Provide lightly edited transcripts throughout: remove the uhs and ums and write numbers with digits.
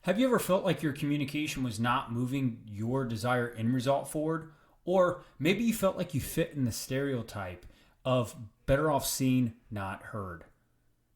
Have you ever felt like your communication was not moving your desired end result forward? Or maybe you felt like you fit in the stereotype of better off seen, not heard.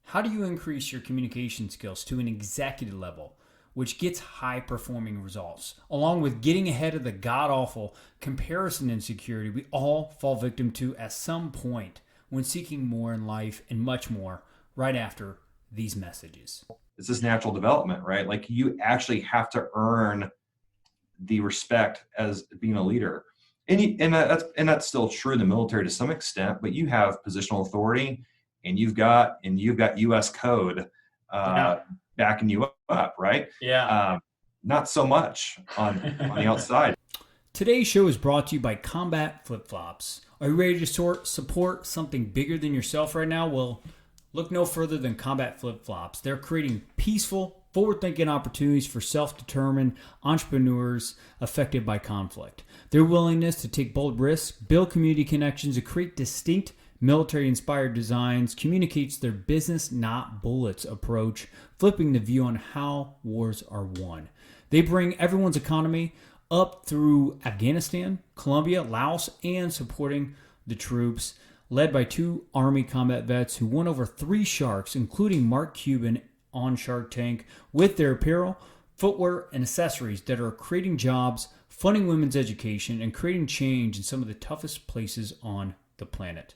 How do you increase your communication skills to an executive level, which gets high performing results, along with getting ahead of the god awful comparison insecurity we all fall victim to at some point when seeking more in life and much more right after these messages? It's this natural development, right? Like you actually have to earn the respect as being a leader. And that's still true in the military to some extent, but you have positional authority and you've got US code Yeah. backing you up, right? Yeah. Not so much on the outside. Today's show is brought to you by Combat Flip Flops. Are you ready to support something bigger than yourself right now? Well, look no further than Combat Flip Flops. They're creating peaceful, forward-thinking opportunities for self-determined entrepreneurs affected by conflict. Their willingness to take bold risks, build community connections, and create distinct military-inspired designs communicates their business, not bullets approach, flipping the view on how wars are won. They bring everyone's economy up through Afghanistan, Colombia, Laos, and supporting the troops, led by two Army combat vets who won over 3 sharks, including Mark Cuban on Shark Tank, with their apparel, footwear, and accessories that are creating jobs, funding women's education, and creating change in some of the toughest places on the planet.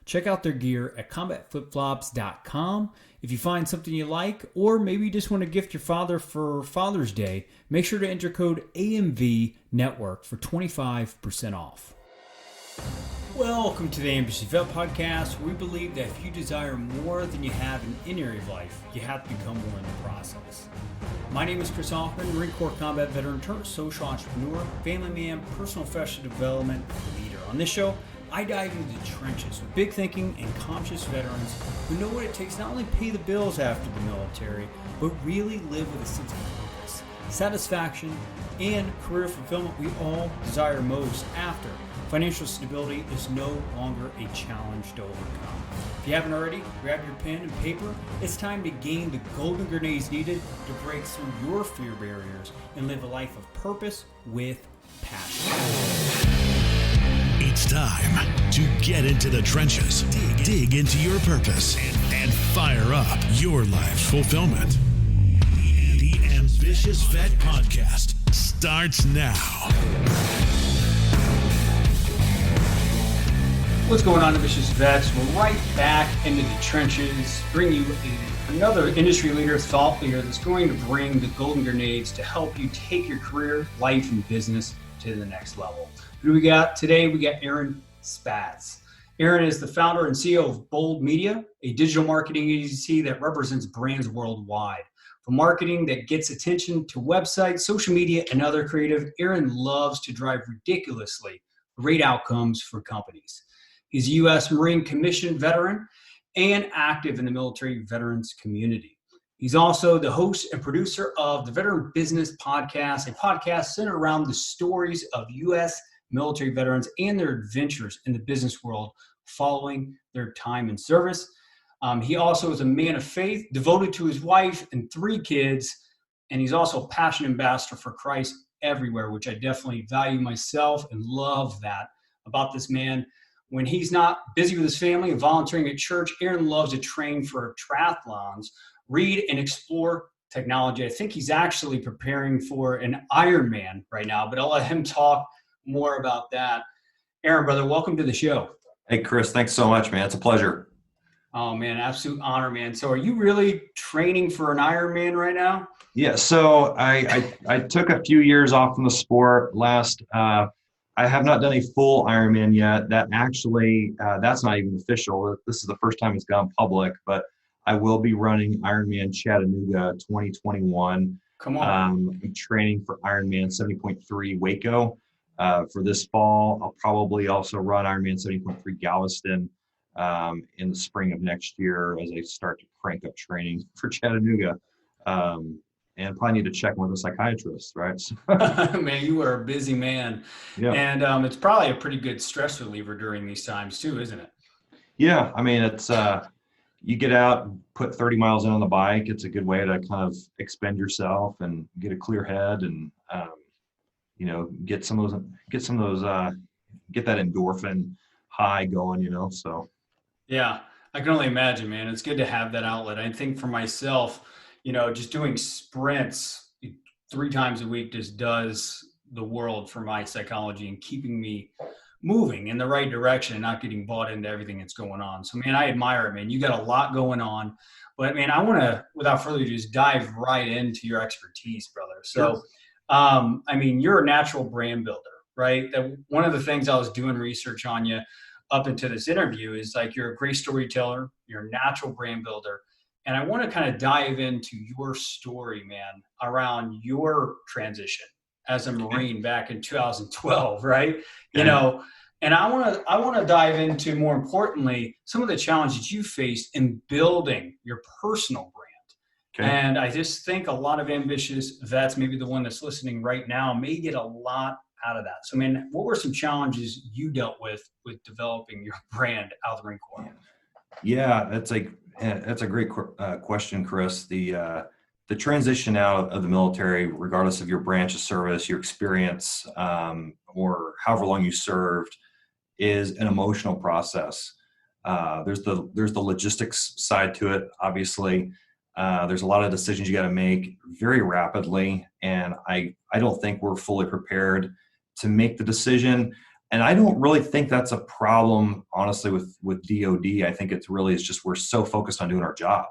Check out their gear at combatflipflops.com. If you find something you like, or maybe you just want to gift your father for Father's Day, make sure to enter code AMV Network for 25% off. Welcome to the Ambitious Vet Podcast, where we believe that if you desire more than you have in any area of life, you have to become more in the process. My name is Chris Hoffman, Marine Corps combat veteran turned social entrepreneur, family man, personal professional development leader. On this show, I dive into the trenches with big thinking and conscious veterans who know what it takes not only to pay the bills after the military, but really live with a sense of purpose, satisfaction, and career fulfillment we all desire most after financial stability is no longer a challenge to overcome. If you haven't already, grab your pen and paper. It's time to gain the golden grenades needed to break through your fear barriers and live a life of purpose with passion. It's time to get into the trenches, dig into your purpose, and fire up your life's fulfillment. The Ambitious Vet Podcast starts now. What's going on, Ambitious Vets? We're right back into the trenches, bring you another industry leader, thought leader that's going to bring the golden grenades to help you take your career, life, and business to the next level. Who do we got today? We got Aaron Spatz. Aaron is the founder and CEO of Bold Media, a digital marketing agency that represents brands worldwide. From marketing that gets attention to websites, social media, and other creative, Aaron loves to drive ridiculously great outcomes for companies. He's a U.S. Marine commissioned veteran and active in the military veterans community. He's also the host and producer of the Veteran Business Podcast, a podcast centered around the stories of U.S. military veterans and their adventures in the business world following their time in service. He also is a man of faith, devoted to his wife and 3 kids, and he's also a passionate ambassador for Christ everywhere, which I definitely value myself and love that about this man. When he's not busy with his family and volunteering at church, Aaron loves to train for triathlons, read and explore technology. I think he's actually preparing for an Ironman right now, but I'll let him talk more about that. Aaron, brother, welcome to the show. Hey, Chris, thanks so much, man. It's a pleasure. Oh, man, absolute honor, man. So are you really training for an Ironman right now? Yeah, so I took a few years off from the sport last. I have not done a full Ironman yet. That actually, that's not even official. This is the first time it's gone public, but I will be running Ironman Chattanooga 2021. Come on. I'm training for Ironman 70.3 Waco for this fall. I'll probably also run Ironman 70.3 Galveston in the spring of next year as I start to crank up training for Chattanooga. And probably need to check with a psychiatrist, right? Man, you are a busy man. Yeah. And it's probably a pretty good stress reliever during these times too, isn't it? Yeah, I mean, it's, you get out, put 30 miles in on the bike. It's a good way to kind of expend yourself and get a clear head and, get some of those, get that endorphin high going, so. Yeah, I can only imagine, man. It's good to have that outlet. I think for myself, just doing sprints 3 times a week just does the world for my psychology and keeping me moving in the right direction and not getting bought into everything that's going on. So, man, I admire it, man. You got a lot going on. But, man, I want to, without further ado, just dive right into your expertise, brother. So, you're a natural brand builder, right? One of the things I was doing research on you up into this interview is like you're a great storyteller, you're a natural brand builder. And I want to kind of dive into your story, man, around your transition as a Marine back in 2012, right? And I want to dive into, more importantly, some of the challenges you faced in building your personal brand. Okay. And I just think a lot of ambitious vets, maybe the one that's listening right now, may get a lot out of that. So, man, what were some challenges you dealt with developing your brand out of the Marine Corps? Yeah, that's a great question, Chris. The transition out of the military, regardless of your branch of service, your experience, or however long you served, is an emotional process. There's the logistics side to it. Obviously, there's a lot of decisions you got to make very rapidly, and I don't think we're fully prepared to make the decision. And I don't really think that's a problem, honestly, with DOD. I think it's just we're so focused on doing our job,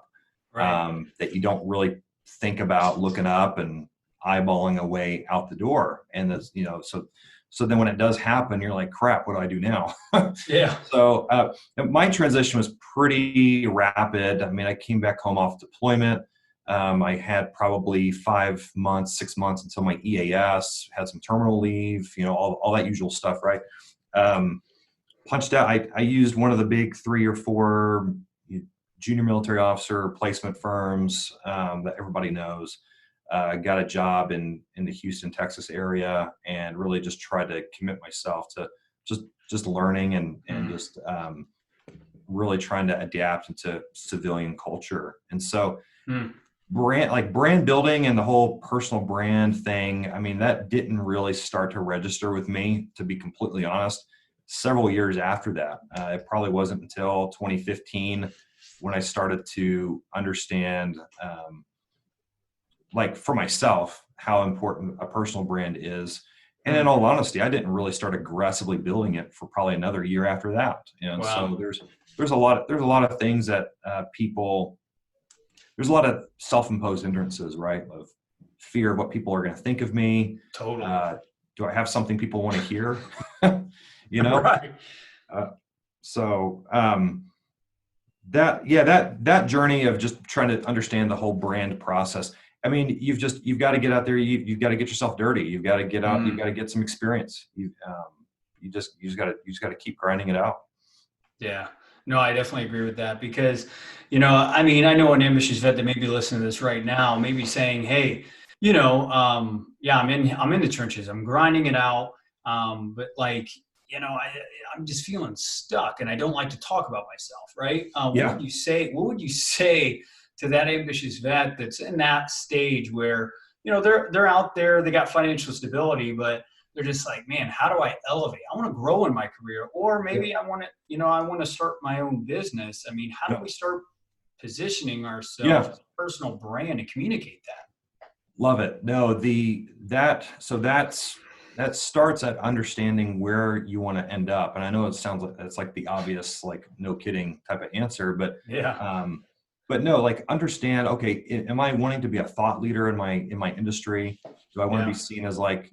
right, that you don't really think about looking up and eyeballing a way out the door. And that's, so then when it does happen, you're like, crap, what do I do now? Yeah. So my transition was pretty rapid. I came back home off deployment. I had probably 5 months, 6 months until my EAS, had some terminal leave, all that usual stuff, right? Punched out. I used one of the big 3 or 4 junior military officer placement firms that everybody knows. Got a job in the Houston, Texas area, and really just tried to commit myself to just learning and just really trying to adapt into civilian culture. And so brand building and the whole personal brand thing, that didn't really start to register with me, to be completely honest, several years after that. It probably wasn't until 2015 when I started to understand, for myself, how important a personal brand is. And in all honesty, I didn't really start aggressively building it for probably another year after that. Wow. So there's a lot of things that there's a lot of self-imposed hindrances, right? Of fear of what people are going to think of me. Totally. Do I have something people want to hear? Right. That journey of just trying to understand the whole brand process. You've got to get out there. You've got to get yourself dirty. You've got to get out. You've got to get some experience. You just got to keep grinding it out. Yeah. No, I definitely agree with that because, I know an ambitious vet that may be listening to this right now, maybe saying, hey, I'm in the trenches. I'm grinding it out. But I'm just feeling stuck and I don't like to talk about myself. Right. What would you say to that ambitious vet that's in that stage where, they're out there, they got financial stability, but they're just like, man, how do I elevate? I want to grow in my career, or maybe I want to start my own business. How do we start positioning ourselves as a personal brand and communicate that? Love it. No, that starts at understanding where you want to end up. And I know it sounds like it's like the obvious, like no kidding type of answer, but but no, understand, okay, am I wanting to be a thought leader in my industry? Do I want to be seen as like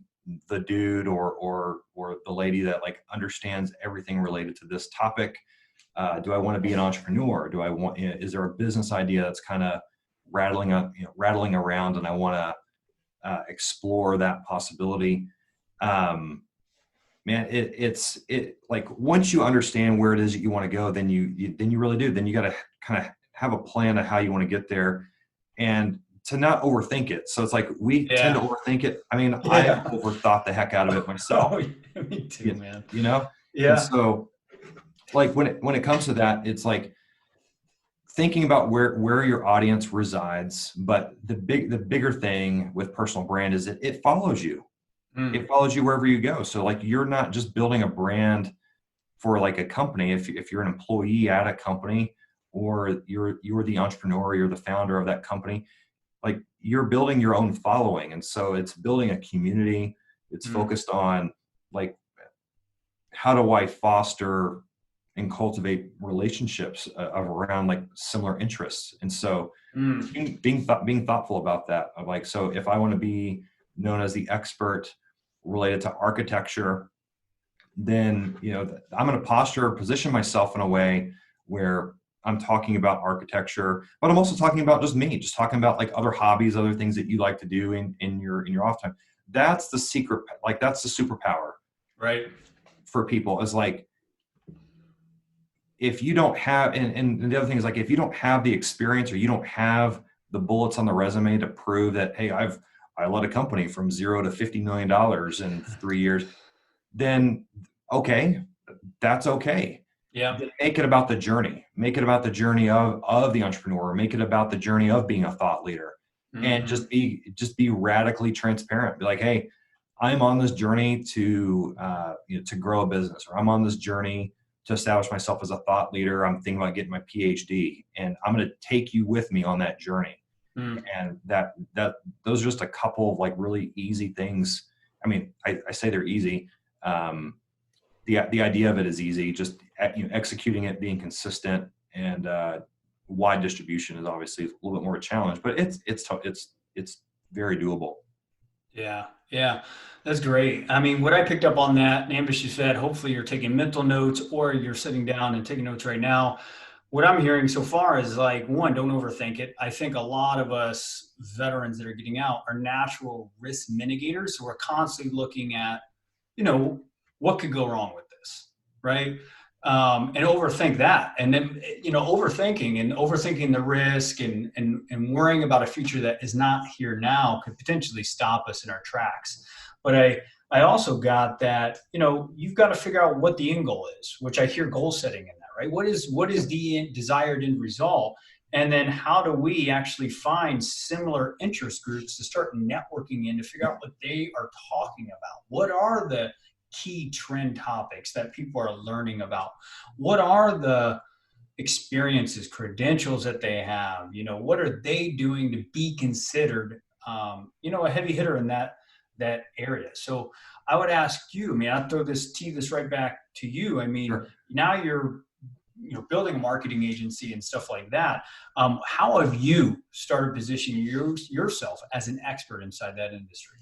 the dude or the lady that understands everything related to this topic? Do I want to be an entrepreneur? Is there a business idea that's kind of rattling around and I want to explore that possibility? Man, it's once you understand where it is that you want to go, then you really do. Then you got to kind of have a plan of how you want to get there and to not overthink it. So it's like we tend to overthink it. I overthought the heck out of it myself. Oh, me too, man. Yeah. And so when it comes to that, it's like thinking about where your audience resides. But the bigger thing with personal brand is that it follows you. It follows you wherever you go. So like, you're not just building a brand for like a company. If you're an employee at a company, or you're the entrepreneur, you're the founder of that company, like, you're building your own following. And so it's building a community. It's focused on like, how do I foster and cultivate relationships around like similar interests. And so being thoughtful about that, of like, so if I want to be known as the expert related to architecture, then, you know, I'm going to position myself in a way where I'm talking about architecture, but I'm also talking about just talking about like other hobbies, other things that you like to do in your off time. That's the secret, like, that's the superpower, right? For people, is like, if you don't have, and the other thing is like, if you don't have the experience, or you don't have the bullets on the resume to prove that, hey, I led a company from 0 to $50 million in 3 years, then okay, that's okay. Yeah. Make it about the journey. Make it about the journey of the entrepreneur. Make it about the journey of being a thought leader, and just be radically transparent. Be like, hey, I'm on this journey to to grow a business, or I'm on this journey to establish myself as a thought leader. I'm thinking about getting my PhD, and I'm going to take you with me on that journey. And that those are just a couple of like really easy things. I mean, I say they're easy. The idea of it is easy. Just executing it, being consistent, and wide distribution is obviously a little bit more of a challenge, but it's very doable. Yeah, that's great. I mean, what I picked up on that, and Ambitious Vet, hopefully you're taking mental notes, or you're sitting down and taking notes right now. What I'm hearing so far is like, one, don't overthink it. I think a lot of us veterans that are getting out are natural risk mitigators. So we're constantly looking at, what could go wrong with this, right? And overthink that. And then, overthinking the risk and worrying about a future that is not here now could potentially stop us in our tracks. But I also got that, you've got to figure out what the end goal is, which I hear goal setting in that, right? What is the desired end result? And then how do we actually find similar interest groups to start networking in to figure out what they are talking about? What are the key trend topics that people are learning about? What are the experiences, credentials that they have? What are they doing to be considered, a heavy hitter in that area? So I would ask you, I'll throw this right back to you. Sure. Now you're building a marketing agency and stuff like that. How have you started positioning yourself as an expert inside that industry?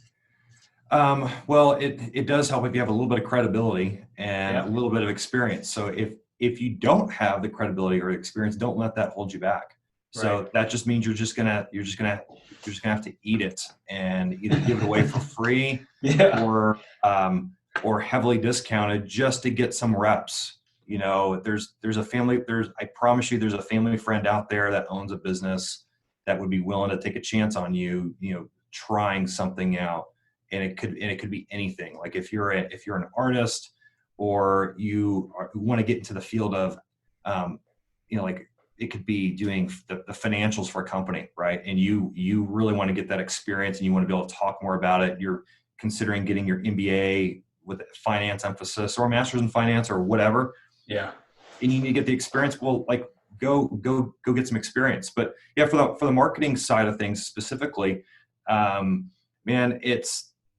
Well, it does help if you have a little bit of credibility and a little bit of experience. So if you don't have the credibility or experience, don't let that hold you back. So that just means you're just gonna have to eat it and either give it away for free or heavily discounted just to get some reps. I promise you, there's a family friend out there that owns a business that would be willing to take a chance on you, trying something out. And it could be anything. Like if you're an artist, or you want to get into the field of, like it could be doing the financials for a company, right? And you really want to get that experience, and you want to be able to talk more about it. You're considering getting your MBA with finance emphasis, or a master's in finance, or whatever. Yeah. And you need to get the experience. Well, like go get some experience. But yeah, for the marketing side of things specifically,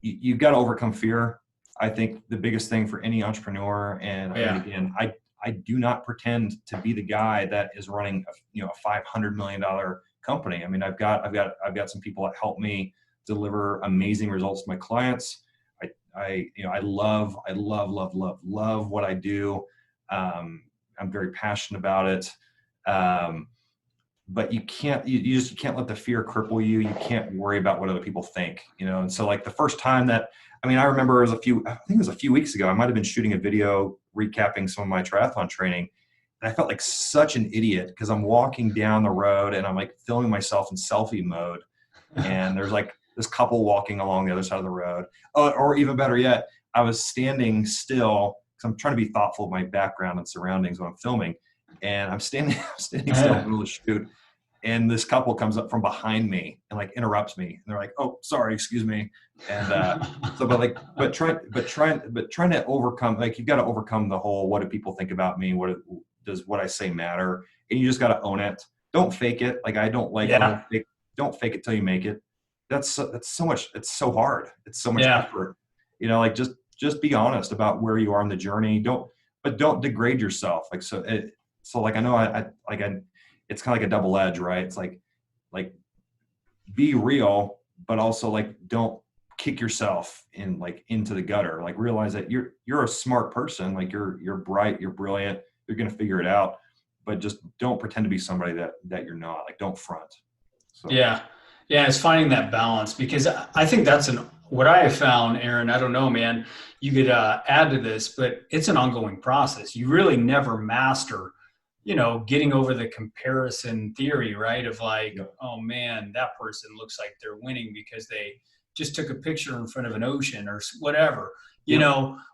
you've got to overcome fear. I think the biggest thing for any entrepreneur, and again, I do not pretend to be the guy that is running a $500 million company. I've got some people that help me deliver amazing results to my clients. I love what I do. I'm very passionate about it. But you can't let the fear cripple you. You can't worry about what other people think, And so like the first time that, I remember I think it was a few weeks ago, I might've been shooting a video recapping some of my triathlon training. And I felt like such an idiot because I'm walking down the road and I'm like filming myself in selfie mode. And there's like this couple walking along the other side of the road. Or even better yet, I was standing still because I'm trying to be thoughtful of my background and surroundings when I'm filming. and I'm standing still in the middle of the shoot, and this couple comes up from behind me and like interrupts me, and they're like, "Oh, sorry, excuse me." And trying to overcome, like, you've got to overcome the whole, what do people think about me? Does what I say matter? And you just got to own it. Don't fake it. Like, I don't like, don't fake it till you make it. That's so much. It's so hard. It's so much effort. You know, like, just be honest about where you are in the journey. Don't degrade yourself. Like, so like, I know it's kind of like a double edge, right? It's like be real, but also, like, don't kick yourself into the gutter. Like, realize that you're a smart person. Like, you're bright, you're brilliant, you're going to figure it out, but just don't pretend to be somebody that you're not. Like, don't front. So. Yeah. It's finding that balance, because I think that's what I have found, Aaron. I don't know, man, you could add to this, but it's an ongoing process. You really never master, getting over the comparison theory, right? Of like, oh man, that person looks like they're winning because they just took a picture in front of an ocean or whatever,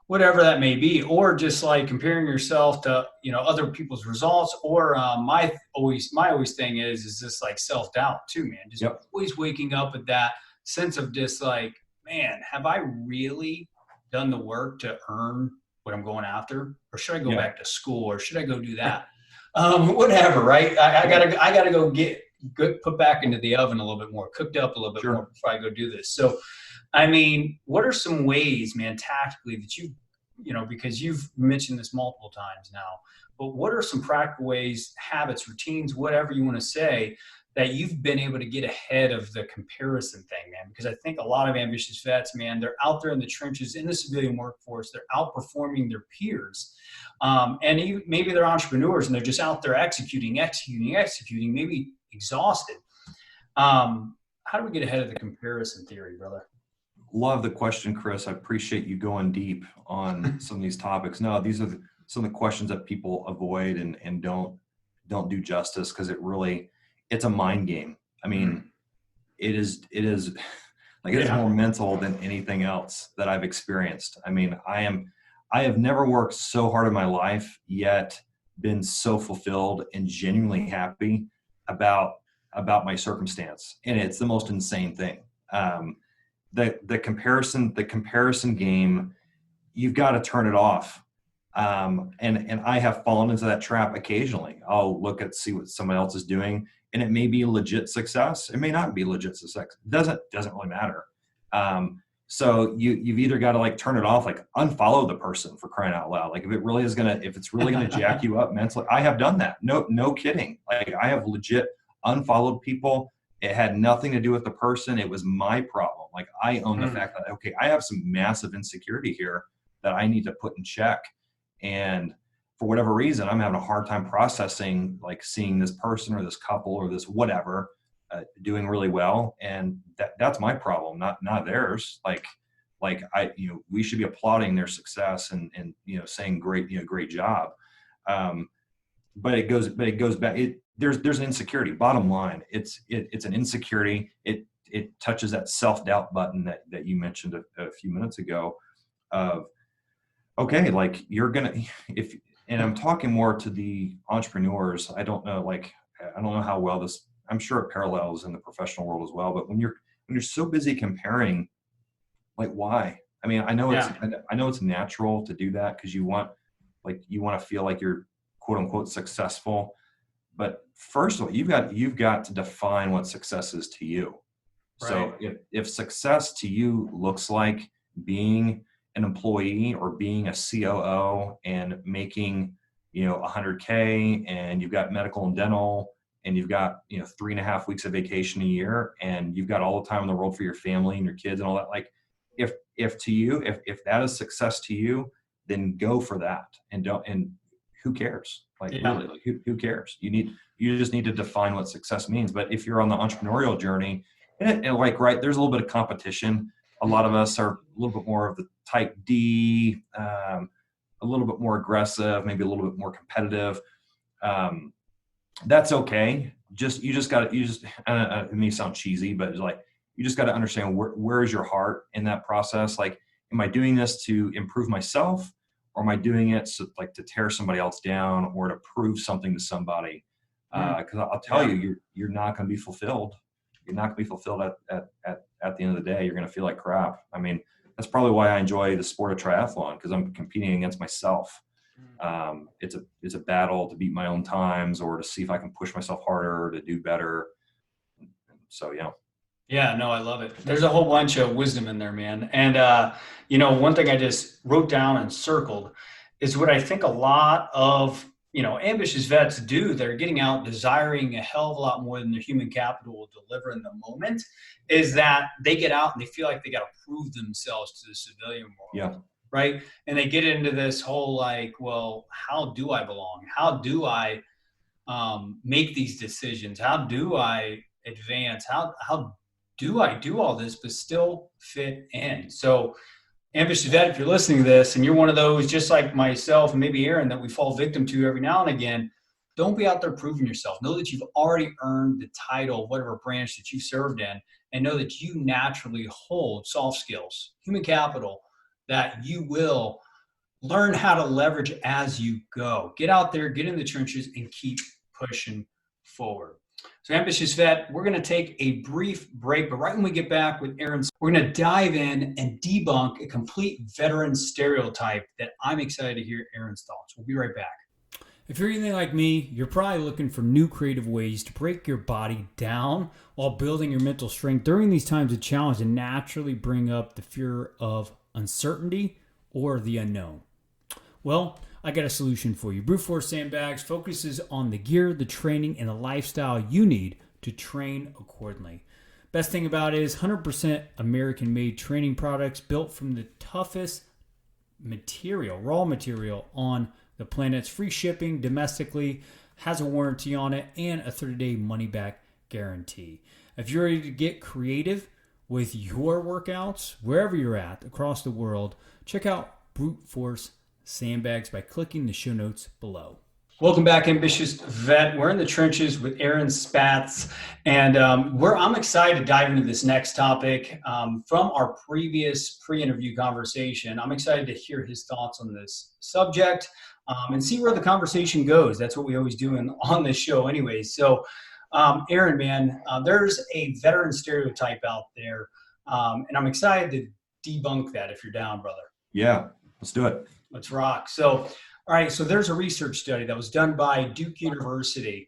whatever that may be, or just like comparing yourself to, other people's results, or my always thing is this, like, self-doubt too, man. Just always waking up with that sense of just like, man, have I really done the work to earn what I'm going after? Or should I go back to school, or should I go do that? Whatever, right? I gotta go get put back into the oven a little bit more, cooked up a little bit more before I go do this. So, I mean, what are some ways, man, tactically that because you've mentioned this multiple times now, but what are some practical ways, habits, routines, whatever you want to say, that you've been able to get ahead of the comparison thing, man? Because I think a lot of ambitious vets, man, they're out there in the trenches in the civilian workforce. They're outperforming their peers. And maybe they're entrepreneurs and they're just out there executing, maybe exhausted. How do we get ahead of the comparison theory, brother? Love the question, Chris. I appreciate you going deep on some of these topics. No, these are some of the questions that people avoid and don't do justice, because it's a mind game. I mean, it is more mental than anything else that I've experienced. I mean, I have never worked so hard in my life, yet been so fulfilled and genuinely happy about my circumstance. And it's the most insane thing. The comparison game, you've got to turn it off. And I have fallen into that trap occasionally. I'll see what someone else is doing, and it may be a legit success. It may not be legit success. It doesn't really matter. So you've either got to, like, turn it off, like unfollow the person, for crying out loud. Like, if it's really gonna jack you up mentally. I have done that. No kidding. Like, I have legit unfollowed people. It had nothing to do with the person. It was my problem. Like, I own the fact that, okay, I have some massive insecurity here that I need to put in check. And for whatever reason, I'm having a hard time processing, like, seeing this person or this couple or this whatever doing really well. And that's my problem, not theirs. Like we should be applauding their success and saying great job. But it goes back. There's an insecurity. Bottom line, it's an insecurity. It touches that self-doubt button that you mentioned a few minutes ago of, okay, like, and I'm talking more to the entrepreneurs. I don't know how well this, I'm sure it parallels in the professional world as well, but when you're so busy comparing, like, why? I mean, I know it's natural to do that, because you want to feel like you're quote unquote successful. But first of all, you've got to define what success is to you. Right. So if success to you looks like being an employee or being a COO and making, $100K, and you've got medical and dental, and you've got, 3.5 weeks of vacation a year, and you've got all the time in the world for your family and your kids and all that. Like, if that is success to you, then go for that, and who cares? Like, really, like, who cares? You just need to define what success means. But if you're on the entrepreneurial journey, and there's a little bit of competition. A lot of us are a little bit more of the type D, a little bit more aggressive, maybe a little bit more competitive. That's okay. It may sound cheesy, but it's like, you just got to understand where is your heart in that process. Like, am I doing this to improve myself, or am I doing it like to tear somebody else down or to prove something to somebody? Because I'll tell you, you're not going to be fulfilled. You're not going to be fulfilled at the end of the day. You're going to feel like crap. I mean, that's probably why I enjoy the sport of triathlon, because I'm competing against myself. It's a battle to beat my own times or to see if I can push myself harder to do better. So, yeah. Yeah, no, I love it. There's a whole bunch of wisdom in there, man. And, one thing I just wrote down and circled is what I think a lot of, ambitious vets do. They're getting out desiring a hell of a lot more than their human capital will deliver in the moment, is that they get out and they feel like they got to prove themselves to the civilian world. Yeah. Right. And they get into this whole like, well, how do I belong? How do I make these decisions? How do I advance? How do I do all this but still fit in? So, ambitious vet, if you're listening to this and you're one of those, just like myself and maybe Aaron, that we fall victim to every now and again, don't be out there proving yourself. Know that you've already earned the title of whatever branch that you served in, and know that you naturally hold soft skills, human capital, that you will learn how to leverage as you go. Get out there, get in the trenches, and keep pushing forward. So, ambitious vet, we're going to take a brief break, but right when we get back with Aaron, we're going to dive in and debunk a complete veteran stereotype that I'm excited to hear Aaron's thoughts. We'll be right back. If you're anything like me, you're probably looking for new creative ways to break your body down while building your mental strength during these times of challenge and naturally bring up the fear of uncertainty or the unknown. Well, I got a solution for you. Brute Force Sandbags focuses on the gear, the training, and the lifestyle you need to train accordingly. Best thing about it is 100% American-made training products built from the toughest material, raw material on the planet. It's free shipping domestically, has a warranty on it, and a 30-day money-back guarantee. If you're ready to get creative with your workouts, wherever you're at across the world, check out Brute Force Sandbags by clicking the show notes below. Welcome back, ambitious vet. We're in the trenches with Aaron Spatz, and I'm excited to dive into this next topic. From our previous pre-interview conversation, I'm excited to hear his thoughts on this subject and see where the conversation goes. That's what we always do on this show anyway. So, Aaron, man, there's a veteran stereotype out there, and I'm excited to debunk that if you're down, brother. Yeah, let's do it. Let's rock. So, all right. So there's a research study that was done by Duke University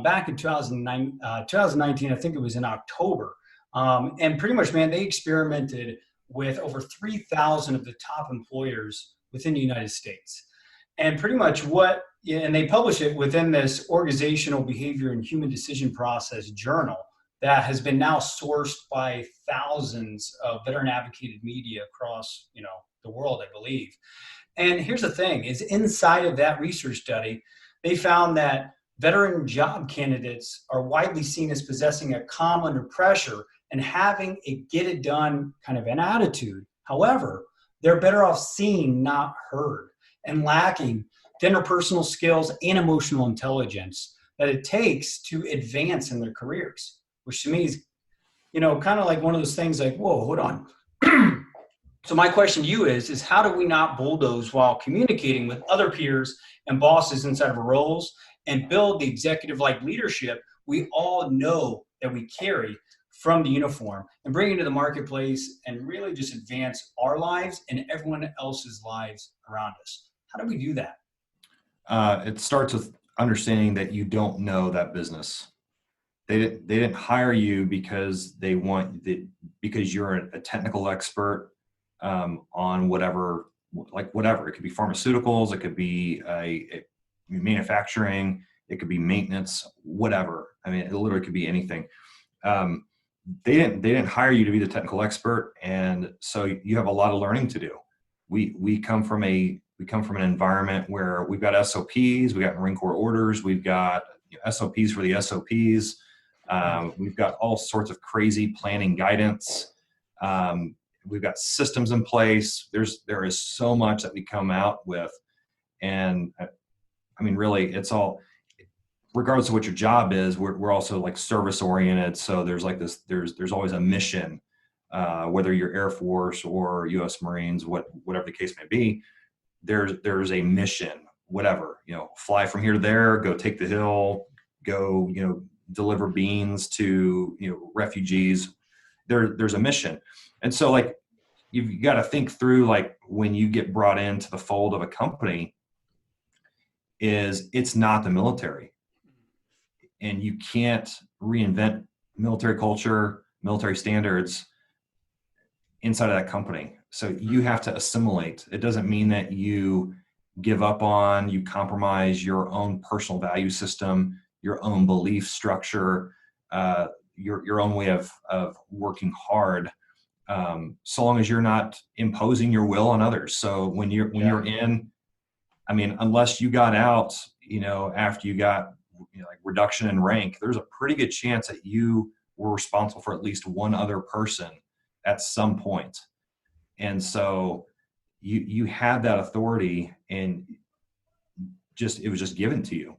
back in 2019. I think it was in October. And pretty much, man, they experimented with over 3,000 of the top employers within the United States. And pretty much and they published it within this organizational behavior and human decision process journal that has been now sourced by thousands of veteran advocated media across, the world, I believe. And here's the thing, is inside of that research study, they found that veteran job candidates are widely seen as possessing a calm under pressure and having a get-it-done kind of an attitude. However, they're better off seen, not heard, and lacking the interpersonal skills and emotional intelligence that it takes to advance in their careers, which to me is, kind of like one of those things like, whoa, hold on. So my question to you is how do we not bulldoze while communicating with other peers and bosses inside of our roles and build the executive-like leadership we all know that we carry from the uniform and bring it to the marketplace and really just advance our lives and everyone else's lives around us? How do we do that? It starts with understanding that you don't know that business. They didn't hire you because because you're a technical expert on whatever. It could be pharmaceuticals, it could be a manufacturing, it could be maintenance, whatever. I mean, it literally could be anything. They didn't hire you to be the technical expert, and so you have a lot of learning to do. We come from an environment where we've got SOPs, we got Marine Corps orders, we've got SOPs for the SOPs. We've got all sorts of crazy planning guidance. We've got systems in place. There is so much that we come out with. And I mean, really, it's all, regardless of what your job is, we're also like service oriented. So there's like this, there's always a mission, whether you're Air Force or U.S. Marines, whatever the case may be. there's a mission, whatever, fly from here to there, go take the hill, go, deliver beans to, refugees. There's a mission. And so like, you've got to think through, like, when you get brought into the fold of a company, it's not the military, and you can't reinvent military culture, military standards inside of that company. So you have to assimilate. It doesn't mean that you give up on, you compromise your own personal value system, your own belief structure, your own way of working hard, so long as you're not imposing your will on others. So when you're in, I mean, unless you got out, after you got like reduction in rank, there's a pretty good chance that you were responsible for at least one other person at some point. And so you had that authority, and it was just given to you.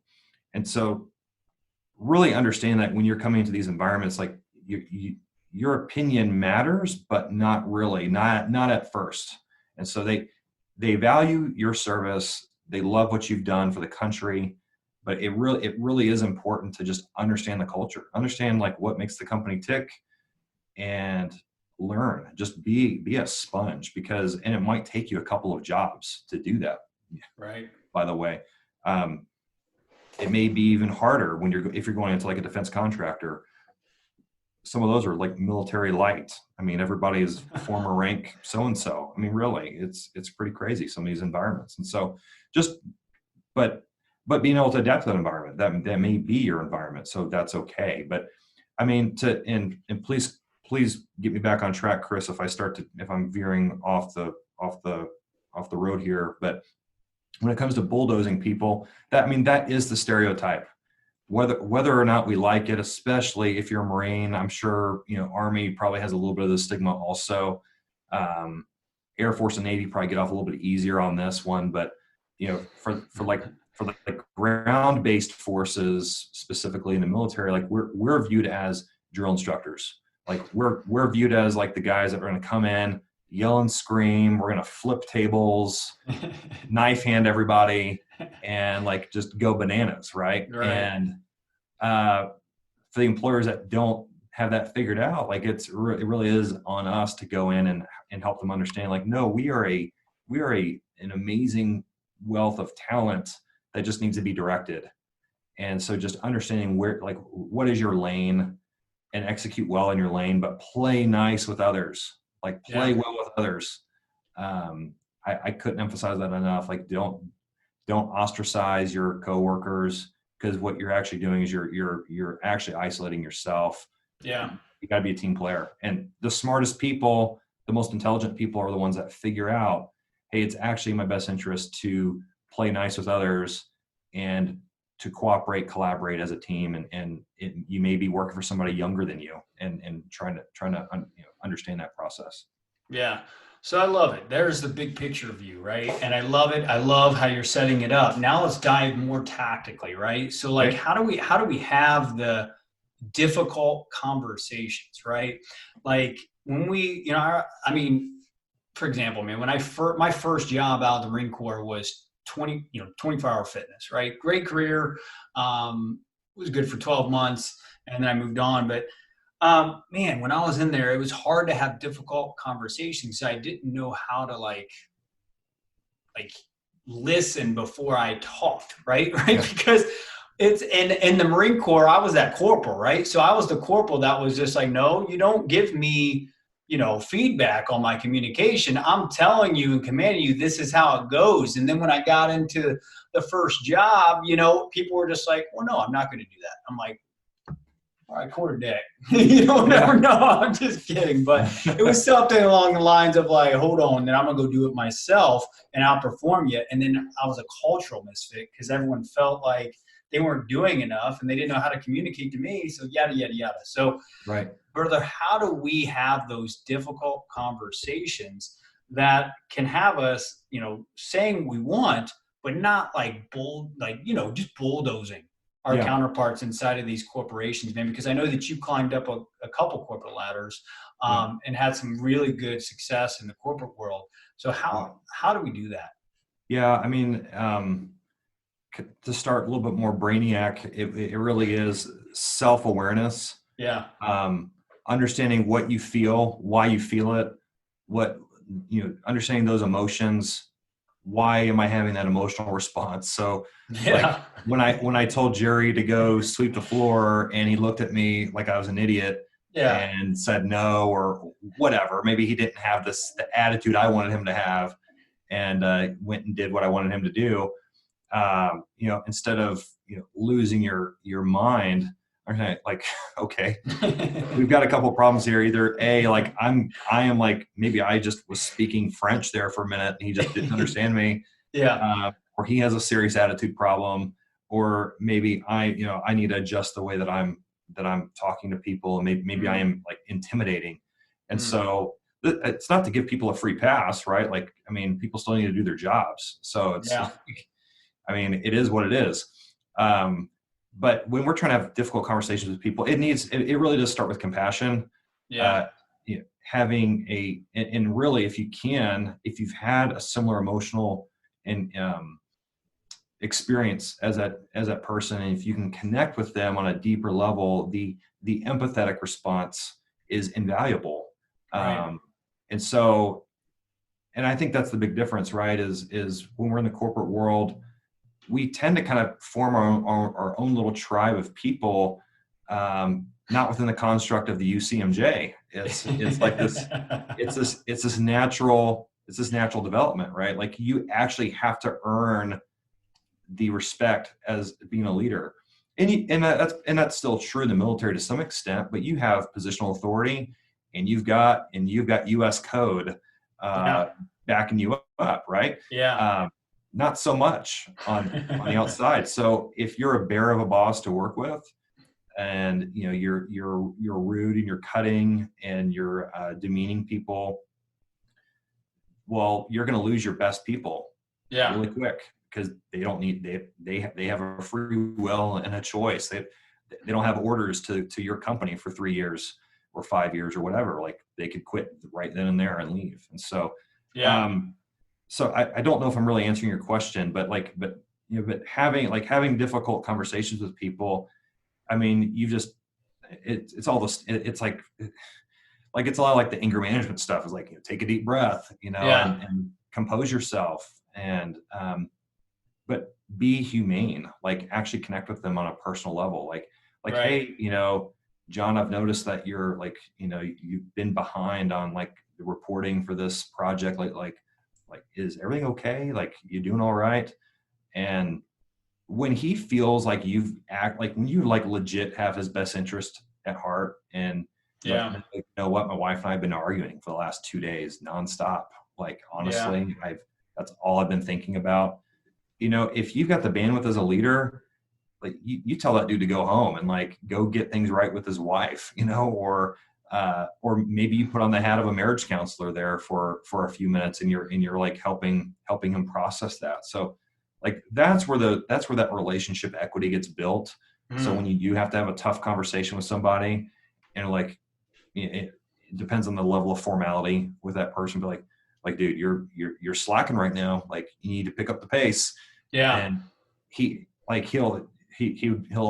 And so really understand that when you're coming into these environments, like your opinion matters, but not at first. And so they value your service. They love what you've done for the country, but it really is important to just understand the culture, understand like what makes the company tick, and learn, just be a sponge, and it might take you a couple of jobs to do that. Right. By the way, it may be even harder if you're going into like a defense contractor. Some of those are like military light. I mean, everybody is former rank so-and-so. I mean, really, it's pretty crazy, some of these environments. And so but being able to adapt to that environment, that may be your environment. So that's okay. But I mean, and please get me back on track, Chris, if I'm veering off the road here. But when it comes to bulldozing people, that is the stereotype. Whether or not we like it, especially if you're a Marine, I'm sure, Army probably has a little bit of the stigma also. Air Force and Navy probably get off a little bit easier on this one, but for the ground-based forces, specifically in the military, like we're viewed as drill instructors. Like we're viewed as like the guys that are going to come in, yell and scream. We're going to flip tables, knife hand everybody, and like just go bananas, right? And for the employers that don't have that figured out, like it really is on us to go in and help them understand. Like, no, we are an amazing wealth of talent that just needs to be directed. And so just understanding what is your lane, and execute well in your lane, but play nice with others. Like play well with others. I couldn't emphasize that enough. Like don't ostracize your coworkers, because what you're actually doing is you're actually isolating yourself. Yeah. You got to be a team player. And the smartest people, the most intelligent people are the ones that figure out, hey, it's actually in my best interest to play nice with others and to cooperate, collaborate as a team. And you may be working for somebody younger than you and trying to understand that process. Yeah. So I love it. There's the big picture view, right? And I love it. I love how you're setting it up. Now let's dive more tactically, right? So like, how do we have the difficult conversations, right? Like when we, for example, man, when my first job out of the Marine Corps was 24-hour fitness, right? Great career. Was good for 12 months, and then I moved on. But man, when I was in there, it was hard to have difficult conversations. I didn't know how to like listen before I talked, right? Yeah. Because it's in the Marine Corps, I was that corporal, right? So I was the corporal that was just like, no, you don't give me, feedback on my communication. I'm telling you and commanding you, this is how it goes. And then when I got into the first job, people were just like, well, no, I'm not going to do that. I'm like, all right, quarter deck. Never know. I'm just kidding. But it was something along the lines of like, hold on, then I'm going to go do it myself and outperform you. And then I was a cultural misfit because everyone felt like they weren't doing enough and they didn't know how to communicate to me. So yada, yada, yada. So, brother, how do we have those difficult conversations that can have us, saying we want, but not like just bulldozing our counterparts inside of these corporations, man? Because I know that you climbed up a couple corporate ladders and had some really good success in the corporate world. So how do we do that? Yeah, I mean, to start a little bit more brainiac, it really is self-awareness, Yeah. understanding what you feel, why you feel it, what, understanding those emotions. Why am I having that emotional response? So like Yeah. when I told Jerry to go sweep the floor and he looked at me like I was an idiot Yeah. and said no or whatever, maybe he didn't have the attitude I wanted him to have, and went and did what I wanted him to do. Instead of losing your mind, okay, like okay, we've got a couple of problems here. Either A, like I am like, maybe I just was speaking French there for a minute and he just didn't understand me, Yeah. or he has a serious attitude problem, or maybe I need to adjust the way that I'm talking to people, and maybe I am like intimidating. And so it's not to give people a free pass, right? Like, I mean, people still need to do their jobs. So it's Yeah. like, I mean, it is what it is. But when we're trying to have difficult conversations with people, it really does start with compassion. Yeah. Having and really, if if you've had a similar emotional and experience as that person, and if you can connect with them on a deeper level, the empathetic response is invaluable. Right. And so, and I think that's the big difference, right? Is when we're in the corporate world, we tend to kind of form our own little tribe of people, not within the construct of the UCMJ. It's like this, it's this natural development, right? Like you actually have to earn the respect as being a leader. And that's still true in the military to some extent, but you have positional authority, and you've got US code backing you up, right? Yeah. Not so much on the outside. So if you're a bear of a boss to work with, and you're rude and you're cutting and you're demeaning people, well, you're going to lose your best people really quick, because they don't need they have a free will and a choice. They don't have orders to your company for 3 years or 5 years or whatever. Like, they could quit right then and there and leave. And so so I don't know if I'm really answering your question, but having difficult conversations with people, I mean, it's all this, it's like it's a lot like the anger management stuff. Is like, take a deep breath, and compose yourself, and but be humane, like actually connect with them on a personal level. Like, Right. hey, John, I've noticed that you're like, you've been behind on like the reporting for this project. Like, is everything okay? Like, you doing all right? And when he feels like when you like legit have his best interest at heart, and like, you know what, my wife and I have been arguing for the last 2 days nonstop. Like, honestly, that's all I've been thinking about. If you've got the bandwidth as a leader, like you tell that dude to go home and like go get things right with his wife, or maybe you put on the hat of a marriage counselor there for a few minutes, and you're like helping him process that. So like that's where that relationship equity gets built. So when you do have to have a tough conversation with somebody, and like it depends on the level of formality with that person, but like dude, you're slacking right now. Like, you need to pick up the pace. And he'll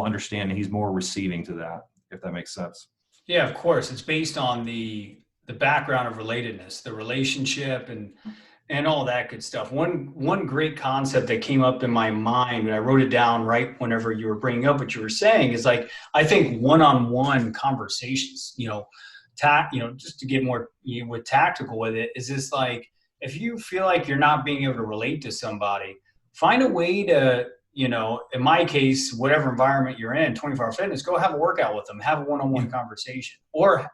understand, and he's more receiving to that, if that makes sense. Yeah, of course. It's based on the background of relatedness, the relationship, and all that good stuff. One great concept that came up in my mind, and I wrote it down right whenever you were bringing up what you were saying, is like, I think one-on-one conversations, just to get more with tactical with it, is this like, if you feel like you're not being able to relate to somebody, find a way to, in my case, whatever environment you're in, 24-hour fitness, go have a workout with them, have a one-on-one conversation, or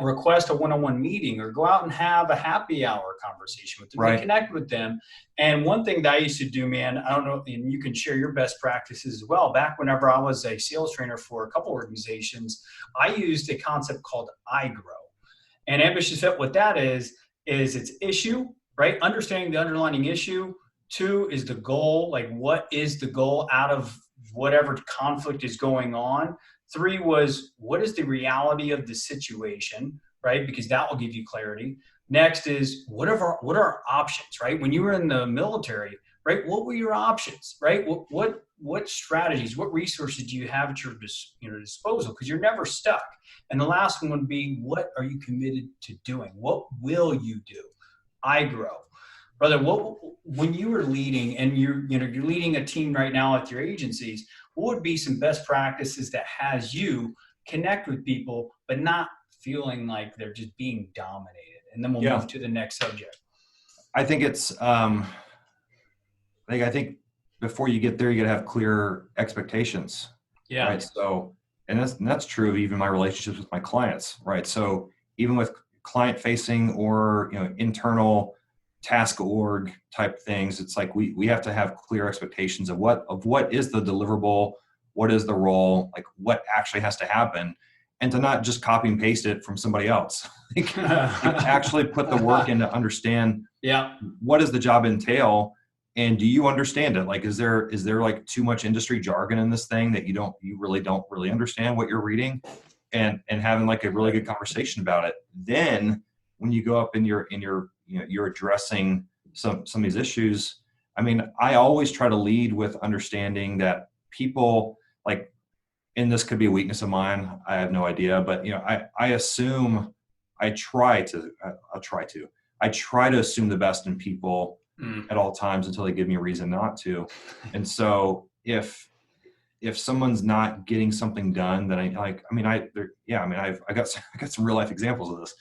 request a one-on-one meeting, or go out and have a happy hour conversation with them, Right. Connect with them. And one thing that I used to do, man, I don't know, and you can share your best practices as well. Back whenever I was a sales trainer for a couple organizations, I used a concept called I grow. And Ambitious Fit, what that is it's issue, right? Understanding the underlying issue. 2 is the goal. Like, what is the goal out of whatever conflict is going on? 3 was, what is the reality of the situation, right? Because that will give you clarity. Next is, what are our options, right? When you were in the military, right? What were your options, right? What strategies, what resources do you have at your disposal? Because you're never stuck. And the last one would be, what are you committed to doing? What will you do? I grow. Brother, when you were leading, and you're leading a team right now at your agencies, what would be some best practices that has you connect with people, but not feeling like they're just being dominated? And then we'll move to the next subject. I think it's, I think before you get there, you got to have clear expectations. Yeah. Right. So, and that's true of even my relationships with my clients. Right. So even with client facing or, internal task org type things, it's like we have to have clear expectations of what is the deliverable, what is the role, like what actually has to happen, and to not just copy and paste it from somebody else. Like, actually put the work in to understand what does the job entail, and do you understand it? Like, is there like too much industry jargon in this thing that you really don't understand what you're reading, and having like a really good conversation about it. Then when you go up and you're addressing some of these issues, I mean, I always try to lead with understanding that people, like, and this could be a weakness of mine, I have no idea, but I assume, I try to assume the best in people at all times until they give me a reason not to. And so if someone's not getting something done, then I got some real life examples of this.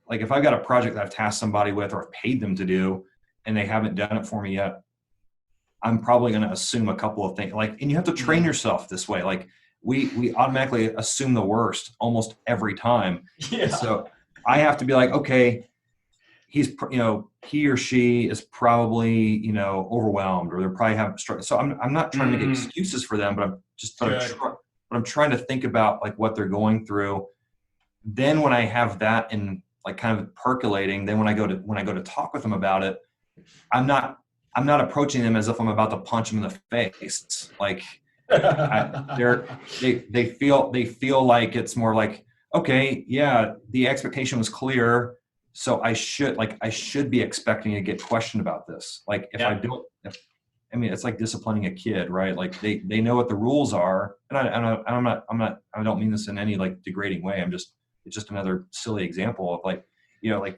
But if I've got a project that I've tasked somebody with or I've paid them to do and they haven't done it for me yet, I'm probably going to assume a couple of things. Like, and you have to train yourself this way. Like, we automatically assume the worst almost every time. Yeah. So I have to be like, okay, he or she is probably, overwhelmed, or they're probably having struggle. So I'm not trying to make excuses for them, but I'm trying to think about like what they're going through. Then when I have that in like kind of percolating, then when I go to talk with them about it, I'm not approaching them as if I'm about to punch them in the face. Like, they feel like it's more like, okay, yeah, the expectation was clear, so I should be expecting to get questioned about this. Like, I mean, it's like disciplining a kid, right? Like they know what the rules are, and I don't mean this in any like degrading way. It's just another silly example of like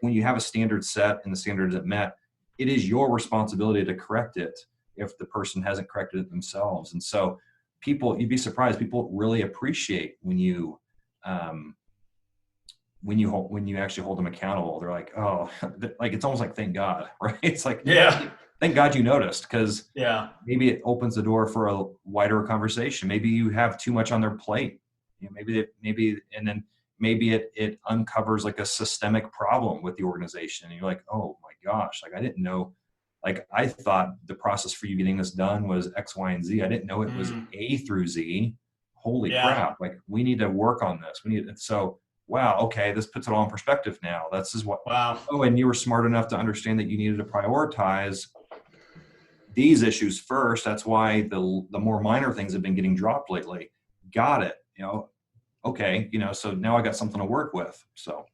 when you have a standard set and the standard isn't met, it is your responsibility to correct it if the person hasn't corrected it themselves. And so you'd be surprised, people really appreciate when you actually hold them accountable. They're like, oh, like, it's almost like, thank God, right? It's like, thank God you noticed, because maybe it opens the door for a wider conversation. Maybe you have too much on their plate. Maybe it uncovers like a systemic problem with the organization. And you're like, oh my gosh, like I didn't know, like I thought the process for you getting this done was X, Y, and Z. I didn't know it was A through Z. Holy crap. Like, we need to work on this. So, wow. Okay. This puts it all in perspective now. Wow. Oh, and you were smart enough to understand that you needed to prioritize these issues first. That's why the more minor things have been getting dropped lately. Got it. Okay, so now I got something to work with. So,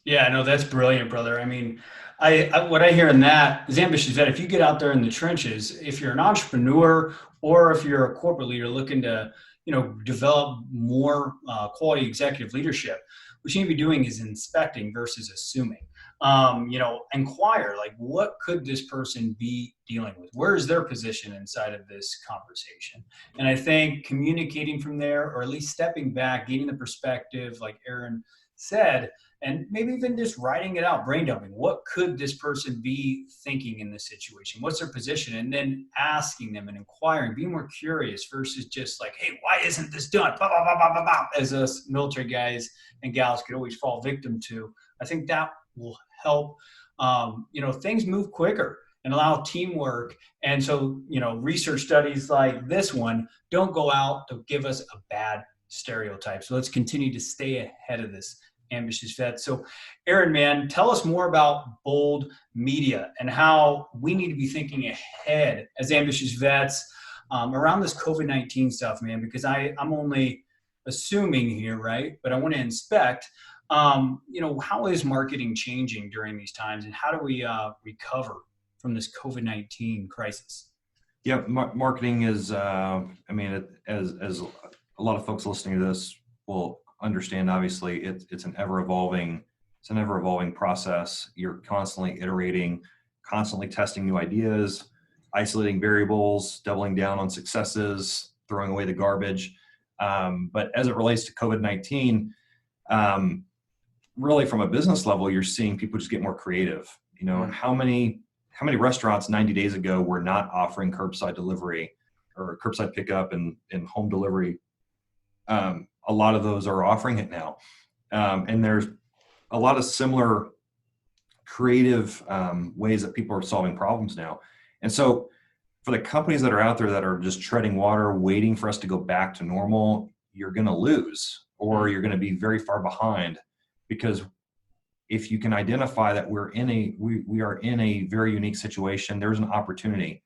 yeah, no, that's brilliant, brother. I mean, what I hear in that is ambitious that if you get out there in the trenches, if you're an entrepreneur or if you're a corporate leader looking to, develop more quality executive leadership, what you need to be doing is inspecting versus assuming. Inquire, like, what could this person be dealing with? Where is their position inside of this conversation? And I think communicating from there, or at least stepping back, getting the perspective, like Aaron said, and maybe even just writing it out, brain dumping. What could this person be thinking in this situation? What's their position? And then asking them and inquiring, being more curious versus just like, hey, why isn't this done? Bah, bah, bah, bah, bah, bah, as us military guys and gals could always fall victim to. I think that will help, things move quicker and allow teamwork. And so, research studies like this one don't go out to give us a bad stereotype. So let's continue to stay ahead of this, ambitious vet. So Aaron, man, tell us more about Bold Media and how we need to be thinking ahead as ambitious vets around this COVID-19 stuff, man, because I'm only assuming here, right? But I want to inspect, how is marketing changing during these times, and how do we recover from this COVID-19 crisis? Yeah, marketing is, as a lot of folks listening to this will understand, obviously, it's an ever evolving process. You're constantly iterating, constantly testing new ideas, isolating variables, doubling down on successes, throwing away the garbage. But as it relates to COVID-19, really from a business level, you're seeing people just get more creative. How many restaurants 90 days ago were not offering curbside delivery or curbside pickup and home delivery? A lot of those are offering it now. And there's a lot of similar creative ways that people are solving problems now. And so for the companies that are out there that are just treading water, waiting for us to go back to normal, you're going to lose, or you're going to be very far behind, because if you can identify that we are in a very unique situation, there's an opportunity.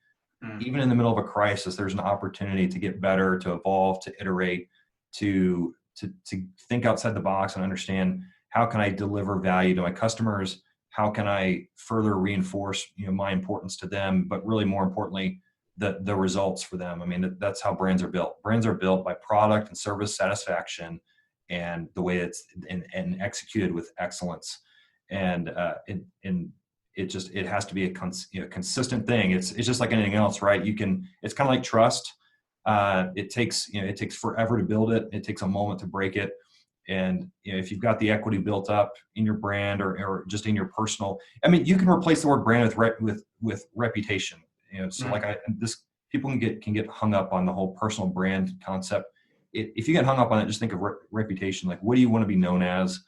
Even in the middle of a crisis, there's an opportunity to get better, to evolve, to iterate, to think outside the box and understand, how can I deliver value to my customers? How can I further reinforce my importance to them, but really more importantly, the results for them? I mean, that's how brands are built. Brands are built by product and service satisfaction, and the way it's and executed with excellence. And it has to be a consistent thing. It's just like anything else, right? It's kind of like trust. It takes forever to build it. It takes a moment to break it. And if you've got the equity built up in your brand or just in your personal, you can replace the word brand with reputation. So people can get hung up on the whole personal brand concept. If you get hung up on it, just think of reputation. Like, what do you want to be known as?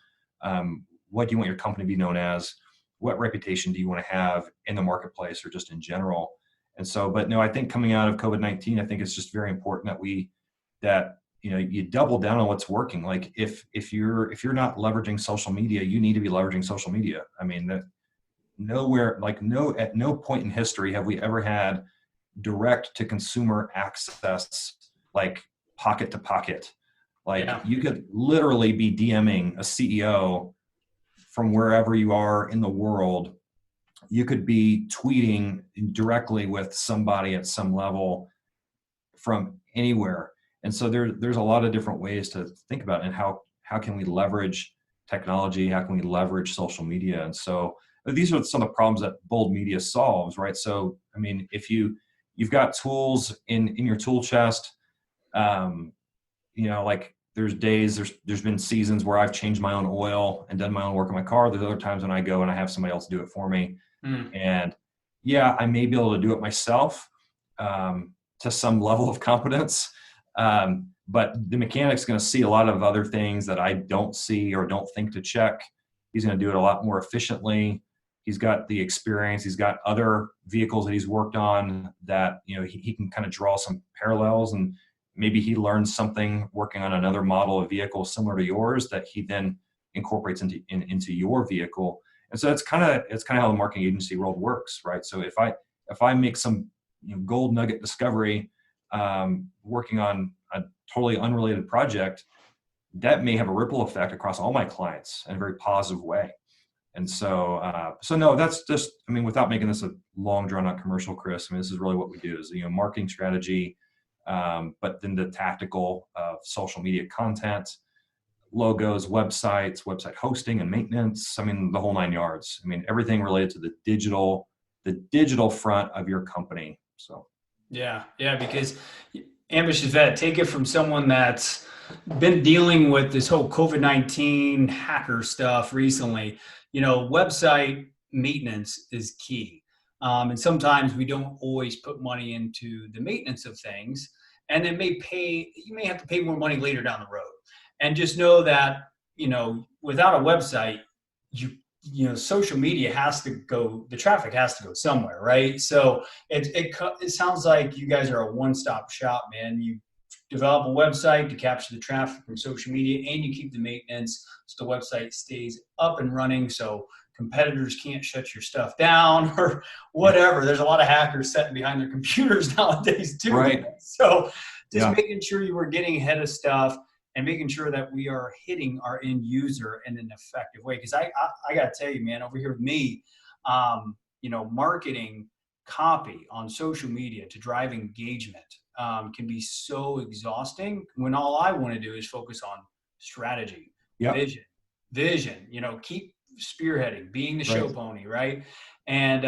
What do you want your company to be known as? What reputation do you want to have in the marketplace or just in general? And so, but no, I think coming out of COVID-19, I think it's just very important that you double down on what's working. Like if you're not leveraging social media, you need to be leveraging social media. At no point in history have we ever had direct to consumer access, like pocket to pocket. You could literally be DMing a CEO from wherever you are in the world. You could be tweeting directly with somebody at some level from anywhere. And so there's a lot of different ways to think about it, and how can we leverage technology? How can we leverage social media? And so these are some of the problems that Bold Media solves, right? So, if you've got tools in your tool chest, there's been seasons where I've changed my own oil and done my own work on my car. There's other times when I go and I have somebody else do it for me. And I may be able to do it myself to some level of competence. But the mechanic's going to see a lot of other things that I don't see or don't think to check. He's going to do it a lot more efficiently. He's got the experience. He's got other vehicles that he's worked on that, he can kind of draw some parallels, and maybe he learns something working on another model of vehicle similar to yours that he then incorporates into your vehicle. And so it's kind of how the marketing agency world works, right? So if I make some gold nugget discovery working on a totally unrelated project, that may have a ripple effect across all my clients in a very positive way. And so no, that's just, without making this a long drawn out commercial, Chris, this is really what we do is, marketing strategy, but then the tactical social media content, logos, websites, website hosting and maintenance. The whole 9 yards. Everything related to the digital front of your company. So. Yeah. Because Ambitious Vet, take it from someone that's been dealing with this whole COVID-19 hacker stuff recently. Website maintenance is key. And sometimes we don't always put money into the maintenance of things, and it you may have to pay more money later down the road. And just know that, without a website, social media has to go, the traffic has to go somewhere, right? So it sounds like you guys are a one-stop shop, man. You develop a website to capture the traffic from social media, and you keep the maintenance so the website stays up and running, so competitors can't shut your stuff down or whatever. There's a lot of hackers sitting behind their computers nowadays too. Right. So just making sure you are getting ahead of stuff and making sure that we are hitting our end user in an effective way. Because I got to tell you, man, over here with me, marketing copy on social media to drive engagement can be so exhausting when all I want to do is focus on strategy, Yep. vision, keep spearheading, being the show Right. pony, right? And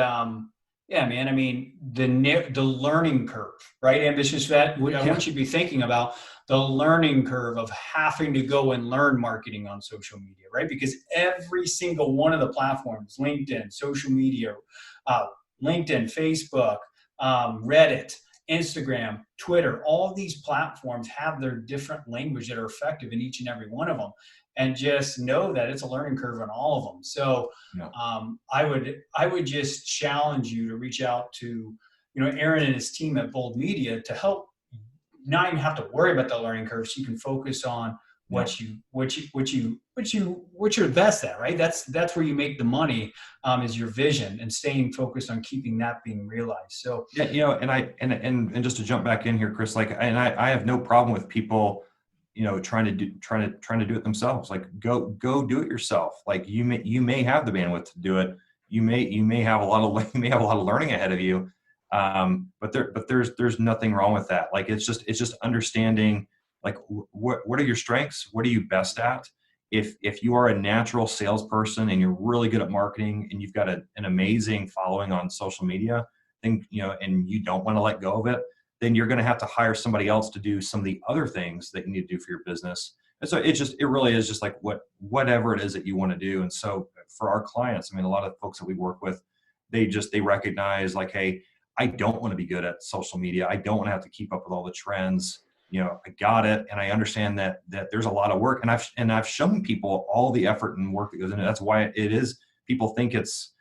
yeah, man, I mean, the learning curve, right? Ambitious Vet, I want you to be thinking about the learning curve of having to go and learn marketing on social media, right? Because every single one of the platforms, LinkedIn, social media, LinkedIn, Facebook, Reddit, Instagram, Twitter, all these platforms have their different language that are effective in each and every one of them. And just know that it's a learning curve on all of them. So I would just challenge you to reach out to, Aaron and his team at Bold Media to help not even have to worry about the learning curve, so you can focus on what you're best at, right? That's where you make the money, is your vision, and staying focused on keeping that being realized. So and just to jump back in here, Chris, I have no problem with people, trying to do it themselves. Like go do it yourself. Like you may have the bandwidth to do it. You may have a lot of learning ahead of you. But there's nothing wrong with that. Like it's just understanding, like what are your strengths? What are you best at? If you are a natural salesperson and you're really good at marketing and you've got an amazing following on social media, then, and you don't want to let go of it, then you're going to have to hire somebody else to do some of the other things that you need to do for your business. And so it really is just like whatever it is that you want to do. And so for our clients, I mean, a lot of folks that we work with, they recognize like, hey, I don't want to be good at social media. I don't want to have to keep up with all the trends. I got it. And I understand that there's a lot of work, and I've shown people all the effort and work that goes into it. That's why it is, people think it's,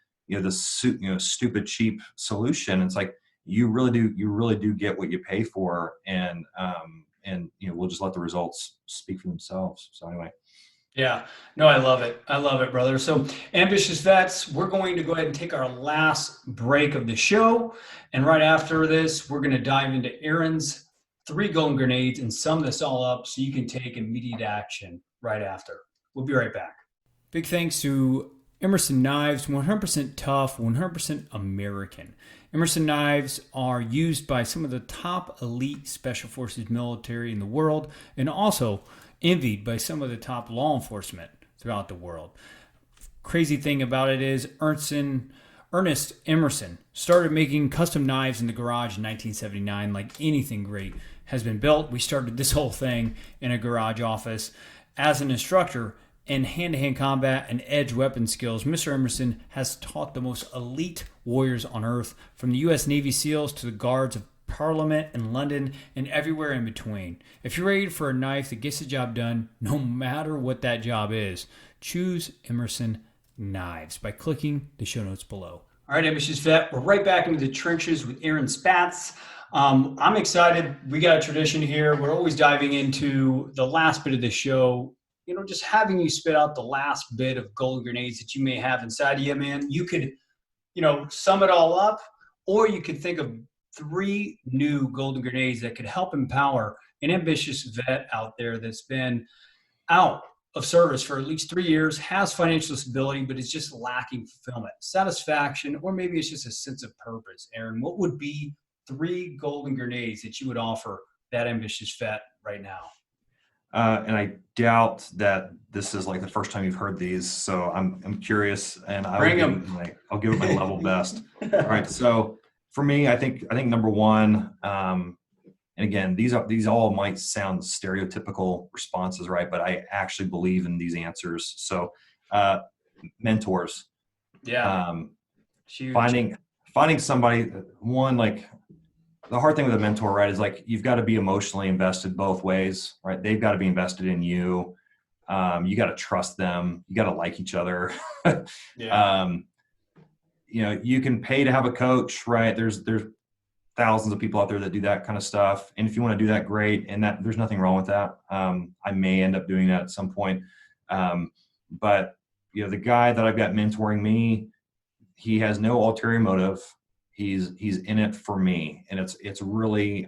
stupid, cheap solution. It's like, you really do get what you pay for. And we'll just let the results speak for themselves. So anyway. Yeah, no, I love it. I love it, brother. So Ambitious Vets, we're going to go ahead and take our last break of the show. And right after this, we're going to dive into Aaron's 3 golden grenades and sum this all up so you can take immediate action right after. We'll be right back. Big thanks to Emerson Knives, 100% tough, 100% American. Emerson knives are used by some of the top elite special forces military in the world, and also envied by some of the top law enforcement throughout the world. Crazy thing about it is Ernest Emerson started making custom knives in the garage in 1979. Like anything great has been built, we started this whole thing in a garage office. As an instructor in hand-to-hand combat and edge weapon skills, Mr. Emerson has taught the most elite warriors on earth, from the U.S. Navy SEALs to the guards of Parliament in London and everywhere in between. If you're ready for a knife that gets the job done, no matter what that job is, choose Emerson Knives by clicking the show notes below. All right, Ambitious Vet, we're right back into the trenches with Aaron Spatz. I'm excited. We got a tradition here. We're always diving into the last bit of the show, just having you spit out the last bit of golden grenades that you may have inside of you, man. You could, sum it all up, or you could think of 3 new golden grenades that could help empower an ambitious vet out there that's been out of service for at least 3 years, has financial stability, but is just lacking fulfillment, satisfaction, or maybe it's just a sense of purpose. Aaron, what would be 3 golden grenades that you would offer that ambitious vet right now? And I doubt that this is like the first time you've heard these, so I'm curious, and I'll give it my level best. All right, so for me, I think number one, and again, these all might sound stereotypical responses, right? But I actually believe in these answers. So, mentors. Yeah. Finding somebody. One, like, the hard thing with a mentor, right, is like you've got to be emotionally invested both ways, right? They've got to be invested in you. You got to trust them. You got to like each other. Yeah. You can pay to have a coach, right? There's thousands of people out there that do that kind of stuff. And if you want to do that, great. And that there's nothing wrong with that. I may end up doing that at some point. But the guy that I've got mentoring me, he has no ulterior motive. He's in it for me. And it's really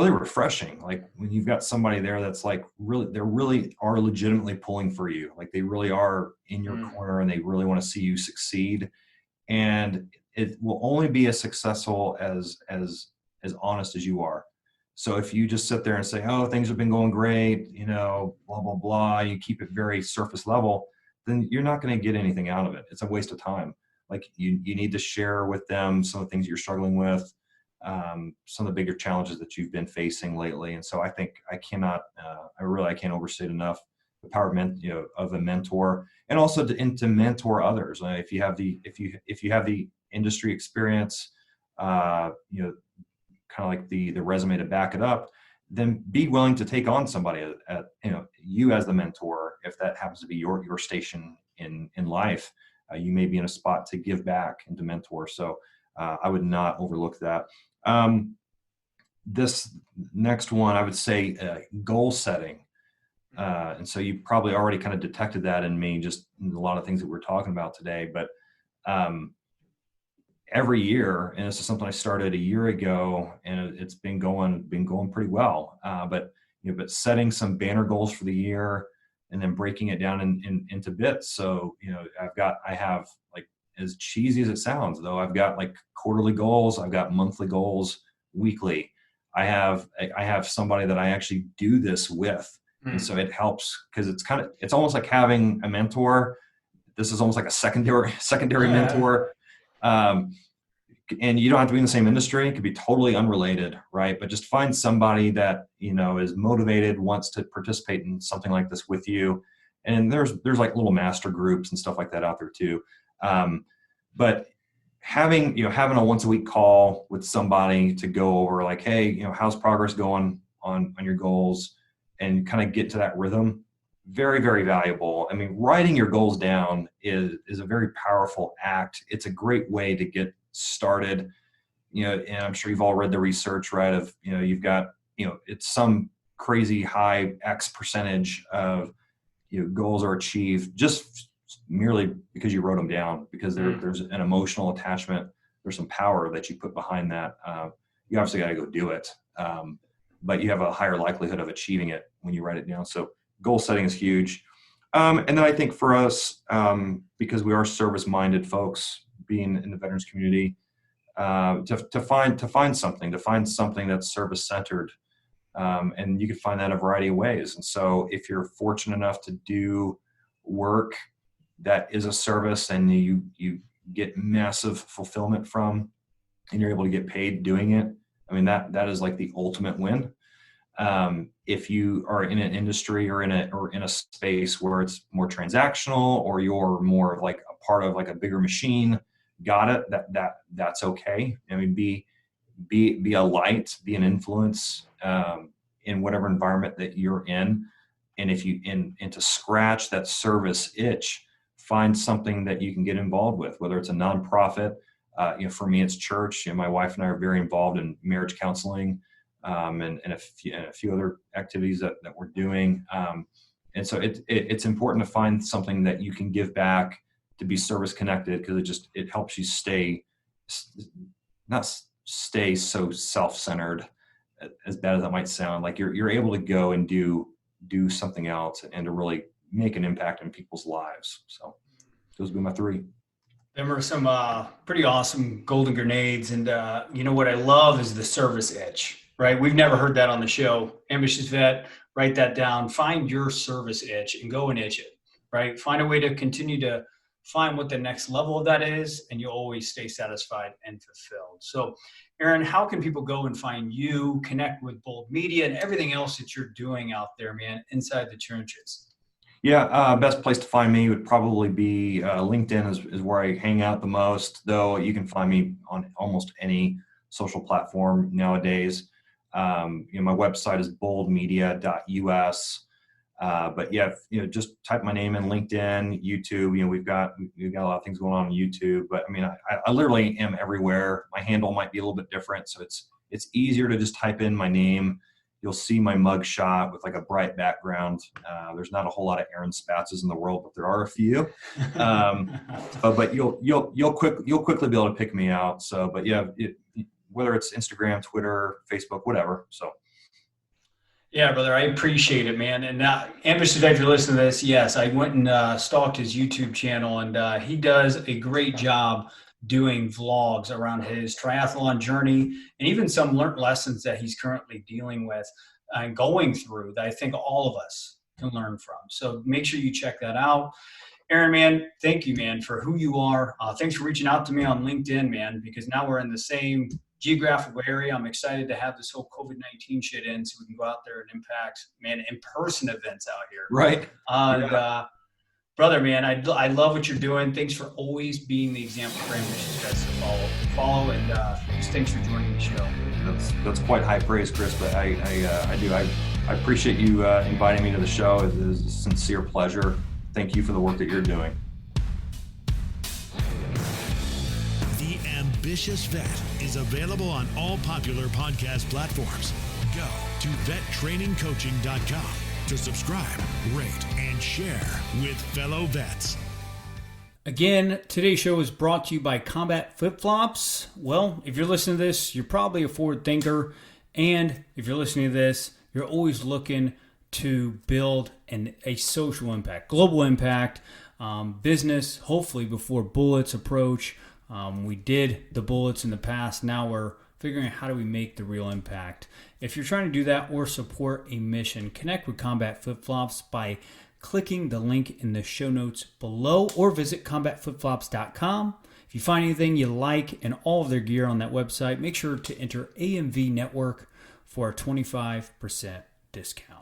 refreshing. Like when you've got somebody there that's like they really are legitimately pulling for you. Like they really are in your corner and they really want to see you succeed. And it will only be as successful as honest as you are. So if you just sit there and say, oh, things have been going great, you know, blah, blah, blah, you keep it very surface level, then you're not going to get anything out of it. It's a waste of time. Like you need to share with them some of the things you're struggling with, some of the bigger challenges that you've been facing lately. And so I think I can't overstate enough the power of a mentor, and also to mentor others. If you have the industry experience, kind of like the resume to back it up, then be willing to take on somebody you as the mentor. If that happens to be your station in life, you may be in a spot to give back and to mentor. So I would not overlook that. This next one, I would say goal setting. And so you probably already kind of detected that in me, just in a lot of things that we're talking about today. But every year, and this is something I started a year ago, and it's been going pretty well. But setting some banner goals for the year, and then breaking it down into bits. So I have, like, as cheesy as it sounds, though, I've got like quarterly goals, I've got monthly goals, weekly. I have somebody that I actually do this with. And so it helps, because it's almost like having a mentor. This is almost like a secondary mentor. And you don't have to be in the same industry. It could be totally unrelated, right? But just find somebody that, is motivated, wants to participate in something like this with you. And there's like little master groups and stuff like that out there too. But having a once a week call with somebody to go over, like, hey, how's progress going on your goals, and kind of get to that rhythm, very, very valuable. I mean, writing your goals down is a very powerful act. It's a great way to get started, and I'm sure you've all read the research, right? Of, you've got, it's some crazy high X percentage of goals are achieved just merely because you wrote them down, because there's an emotional attachment. There's some power that you put behind that. You obviously got to go do it. But you have a higher likelihood of achieving it when you write it down. So goal setting is huge. And then I think for us, because we are service-minded folks, being in the veterans community, to find something that's service-centered. And you can find that a variety of ways. And so if you're fortunate enough to do work that is a service and you get massive fulfillment from, and you're able to get paid doing it, I mean, that is like the ultimate win. If you are in an industry or in a space where it's more transactional, or you're more of like a part of like a bigger machine, got it. That's okay. I mean, be a light, be an influence in whatever environment that you're in. And if and to scratch that service itch, find something that you can get involved with, whether it's a nonprofit. For me, it's church. My wife and I are very involved in marriage counseling, and a few other activities that we're doing. And so it's important to find something that you can give back, to be service connected, because it helps you not stay so self-centered, as bad as that might sound. Like you're able to go and do something else, and to really make an impact in people's lives. So those would be my three. Them are some pretty awesome golden grenades. And what I love is the service itch, right? We've never heard that on the show. Ambitious Vet, write that down. Find your service itch and go and itch it, right? Find a way to continue to find what the next level of that is, and you'll always stay satisfied and fulfilled. So, Aaron, how can people go and find you, connect with Bold Media, and everything else that you're doing out there, man, inside the trenches? Yeah, best place to find me would probably be LinkedIn is where I hang out the most, though you can find me on almost any social platform nowadays. My website is boldmedia.us. But yeah, just type my name in LinkedIn, YouTube. We've got a lot of things going on YouTube. But I mean, I literally am everywhere. My handle might be a little bit different, so it's easier to just type in my name. You'll see my mug shot with like a bright background. There's not a whole lot of Aaron Spatzes in the world, but there are a few. But you'll quickly be able to pick me out. So, but yeah, whether it's Instagram, Twitter, Facebook, whatever. So. Yeah, brother, I appreciate it, man. And Ambitious Vet, if you're listening to this, yes, I went and stalked his YouTube channel, and he does a great job doing vlogs around his triathlon journey and even some learned lessons that he's currently dealing with and going through that I think all of us can learn from. So make sure you check that out. Aaron, man, thank you, man, for who you are. Thanks for reaching out to me on LinkedIn, man, because now we're in the same geographical area. I'm excited to have this whole COVID-19 shit in so we can go out there and impact, man, in-person events out here. Right. And brother, man, I love what you're doing. Thanks for always being the example for ambitious guys to follow, and just thanks for joining the show. That's quite high praise, Chris, but I appreciate you inviting me to the show. It is a sincere pleasure. Thank you for the work that you're doing. The Ambitious Vet is available on all popular podcast platforms. Go to vettrainingcoaching.com to subscribe, rate, and share with fellow vets. Again, today's show is brought to you by Combat Flip-Flops. Well, if you're listening to this, you're probably a forward thinker. And if you're listening to this, you're always looking to build a social impact, global impact, business, hopefully before bullets approach. We did the bullets in the past. Now we're figuring out how do we make the real impact. If you're trying to do that or support a mission, connect with Combat Flip-Flops by clicking the link in the show notes below or visit combatflipflops.com. If you find anything you like and all of their gear on that website, make sure to enter AMV Network for a 25% discount.